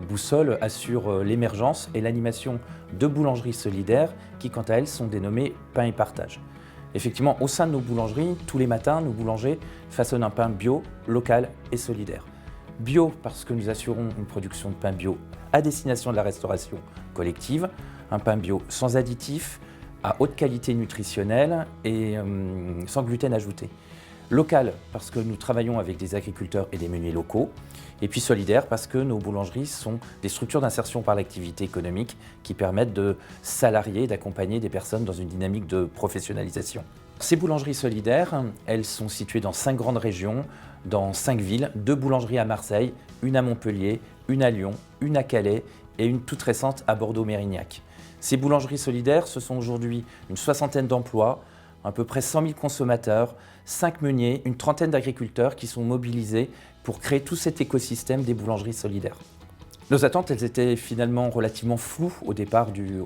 Boussole assure l'émergence et l'animation de boulangeries solidaires qui, quant à elles, sont dénommées Pain et Partage. Effectivement, au sein de nos boulangeries, tous les matins, nos boulangers façonnent un pain bio, local et solidaire. Bio parce que nous assurons une production de pain bio à destination de la restauration collective, un pain bio sans additifs, à haute qualité nutritionnelle et sans gluten ajouté. Local parce que nous travaillons avec des agriculteurs et des meuniers locaux. Et puis solidaire parce que nos boulangeries sont des structures d'insertion par l'activité économique qui permettent de salarier, d'accompagner des personnes dans une dynamique de professionnalisation. Ces boulangeries solidaires, elles sont situées dans 5 grandes régions, dans 5 villes, 2 boulangeries à Marseille, une à Montpellier, une à Lyon, une à Calais et une toute récente à Bordeaux-Mérignac. Ces boulangeries solidaires, ce sont aujourd'hui une 60aine d'emplois, à peu près 100 000 consommateurs, 5 meuniers, une trentaine d'agriculteurs qui sont mobilisés pour créer tout cet écosystème des boulangeries solidaires. Nos attentes, elles étaient finalement relativement floues au départ du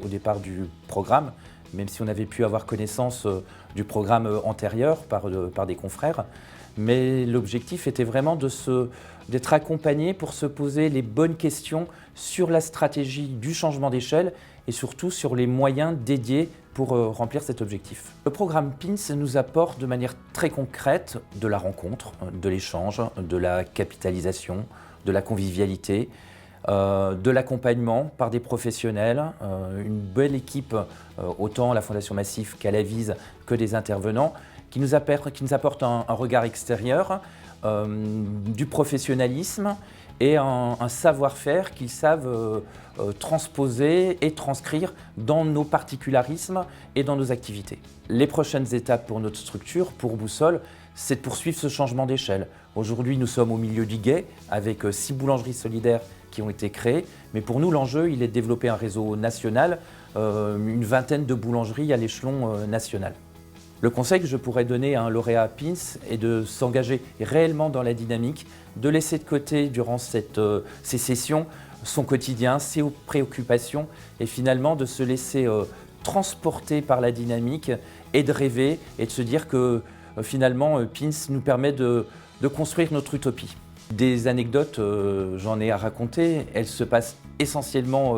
programme, même si on avait pu avoir connaissance du programme antérieur par des confrères. Mais l'objectif était vraiment d'être accompagné pour se poser les bonnes questions sur la stratégie du changement d'échelle et surtout sur les moyens dédiés pour remplir cet objectif. Le programme PINS nous apporte de manière très concrète de la rencontre, de l'échange, de la capitalisation, de la convivialité, de l'accompagnement par des professionnels, une belle équipe, autant à la Fondation Massif qu'à la Vise, que des intervenants, qui nous apportent un regard extérieur, du professionnalisme et un savoir-faire qu'ils savent transposer et transcrire dans nos particularismes et dans nos activités. Les prochaines étapes pour notre structure, pour Boussole, c'est de poursuivre ce changement d'échelle. Aujourd'hui, nous sommes au milieu du gué avec 6 boulangeries solidaires qui ont été créées, mais pour nous, l'enjeu, il est de développer un réseau national, une vingtaine de boulangeries à l'échelon national. Le conseil que je pourrais donner à un lauréat PINS est de s'engager réellement dans la dynamique, de laisser de côté durant ces sessions son quotidien, ses préoccupations et finalement de se laisser transporter par la dynamique et de rêver et de se dire que finalement PINS nous permet de construire notre utopie. Des anecdotes, j'en ai à raconter, elles se passent essentiellement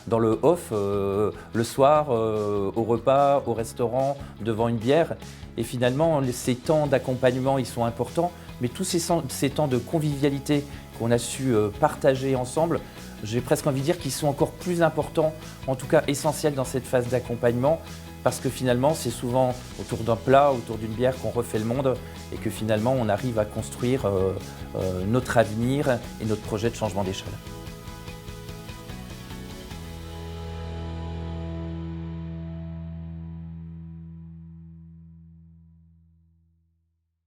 dans le off, le soir, au repas, au restaurant, devant une bière. Et finalement, ces temps d'accompagnement, ils sont importants, mais tous ces temps de convivialité qu'on a su partager ensemble, j'ai presque envie de dire qu'ils sont encore plus importants, en tout cas essentiels dans cette phase d'accompagnement, parce que finalement, c'est souvent autour d'un plat, autour d'une bière qu'on refait le monde et que finalement, on arrive à construire notre avenir et notre projet de changement d'échelle.